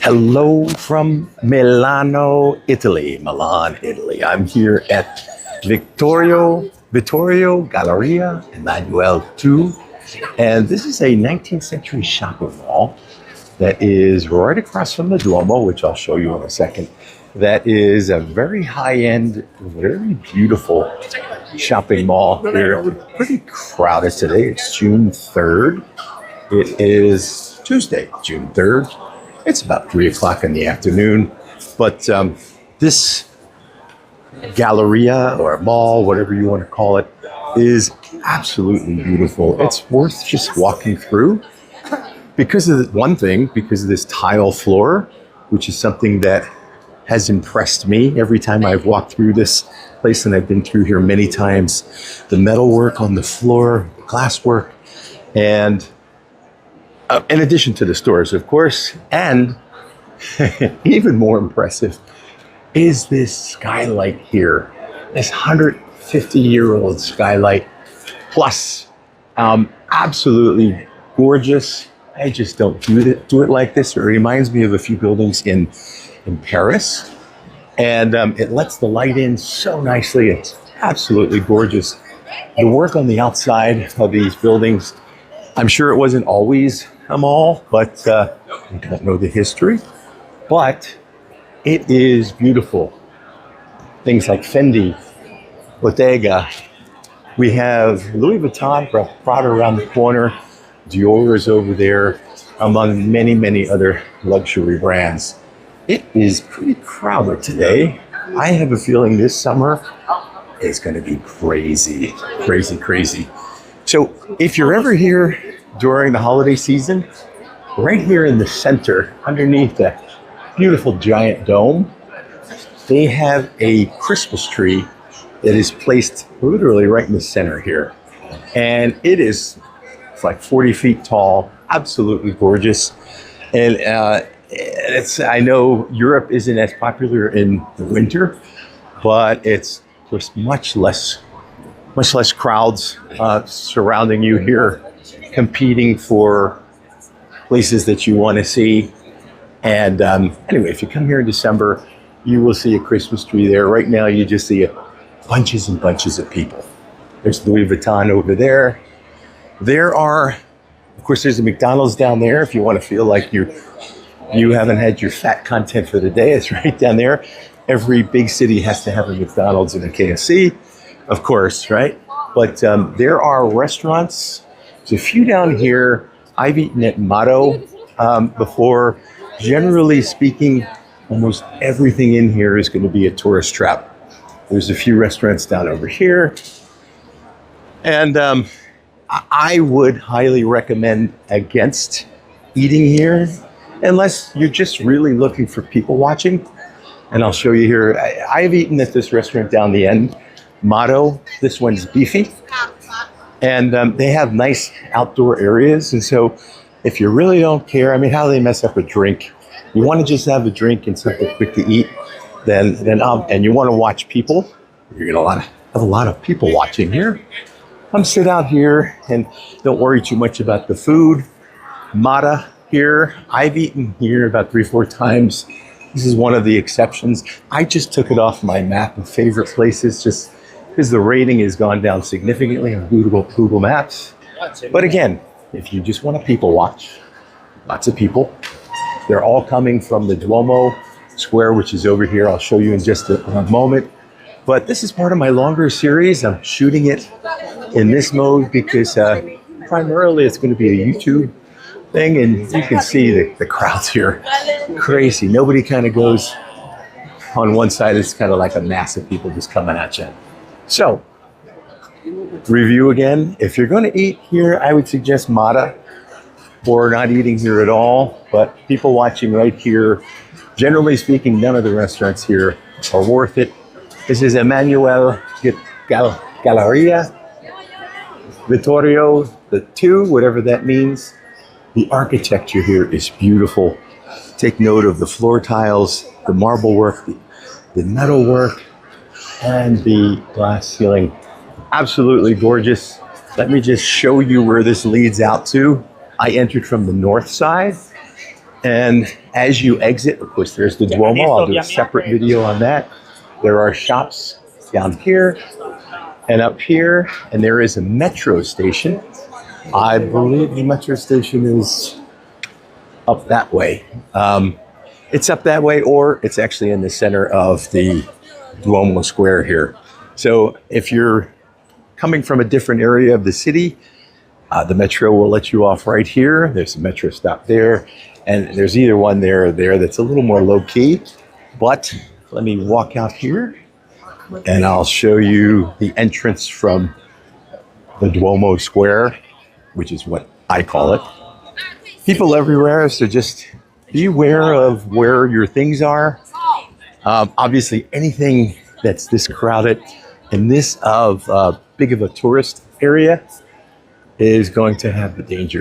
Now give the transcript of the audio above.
Hello from Milano, Italy. Milan, Italy. I'm here at Vittorio Galleria Emanuele II. And this is a 19th century shopping mall that is right across from the Duomo, which I'll show you in a second. That is a very high-end, very beautiful shopping mall here. Pretty crowded today. It's June 3rd. It is Tuesday, June 3rd. It's about 3 o'clock in the afternoon. But this galleria or mall, whatever you want to call it, is absolutely beautiful. It's worth just walking through because of because of this tile floor, which is something that has impressed me every time I've walked through this place, and I've been through here many times. The metalwork on the floor, glasswork, and in addition to the stores, of course, and even more impressive is this skylight here. This 150-year-old skylight plus. Absolutely gorgeous. I just don't do it like this. It reminds me of a few buildings in Paris. And it lets the light in so nicely. It's absolutely gorgeous. The work on the outside of these buildings, I'm sure it wasn't always a mall, but I don't know the history. But it is beautiful. Things like Fendi, Bottega. We have Louis Vuitton, Prada around the corner. Dior is over there, among many, many other luxury brands. It is pretty crowded today. I have a feeling this summer is going to be crazy, crazy, crazy. So if you're ever here during the holiday season, right here in the center, underneath that beautiful giant dome, they have a Christmas tree that is placed literally right in the center here. And it's like 40 feet tall, absolutely gorgeous. And I know Europe isn't as popular in the winter, but it's of course much less crowds surrounding you here, competing for places that you want to see. And anyway, if you come here in December, you will see a Christmas tree there. Right now, you just see bunches and bunches of people. There's Louis Vuitton over there. Of course, there's a McDonald's down there if you want to feel like you haven't had your fat content for the day. It's right down there. Every big city has to have a McDonald's and a KFC, of course, right? But there are restaurants. There's a few down here. I've eaten at Motto before. Generally speaking, almost everything in here is going to be a tourist trap. There's a few restaurants down over here. And I would highly recommend against eating here, unless you're just really looking for people watching. And I'll show you here. I've eaten at this restaurant down the end, Motto. This one's beefy. And they have nice outdoor areas. And so if you really don't care, I mean, how do they mess up a drink? You want to just have a drink and something quick to eat, and you want to watch people. You're going to have a lot of people watching here. Come sit out here and don't worry too much about the food. Mata here. I've eaten here about 3-4 times. This is one of the exceptions. I just took it off my map of favorite places just because the rating has gone down significantly on Google Maps. But again, if you just want to people watch, lots of people. They're all coming from the Duomo Square, which is over here. I'll show you in just a moment. But this is part of my longer series. I'm shooting it in this mode because primarily it's going to be a YouTube thing, and you can see the crowds here. Crazy. Nobody kind of goes on one side. It's kind of like a mass of people just coming at you. So, review again. If you're going to eat here, I would suggest Mata or not eating here at all. But people watching right here, generally speaking, none of the restaurants here are worth it. This is Emanuele Galleria Vittorio II, whatever that means. The architecture here is beautiful. Take note of the floor tiles, the marble work, the metal work, and the glass ceiling. Absolutely gorgeous. Let me just show you where this leads out to. I entered from the north side, And as you exit, of course, there's the Duomo. I'll do a separate video on that. There are shops down here and up here, and there is a metro station. I believe the metro station is up that way. It's up that way, or it's actually in the center of the Duomo Square here. So if you're coming from a different area of the city, the metro will let you off right here. There's a metro stop there, and there's either one there or there that's a little more low key. But let me walk out here and I'll show you the entrance from the Duomo Square, which is what I call it. People everywhere, so just be aware of where your things are. Obviously, anything that's this crowded and this big of a tourist area is going to have the danger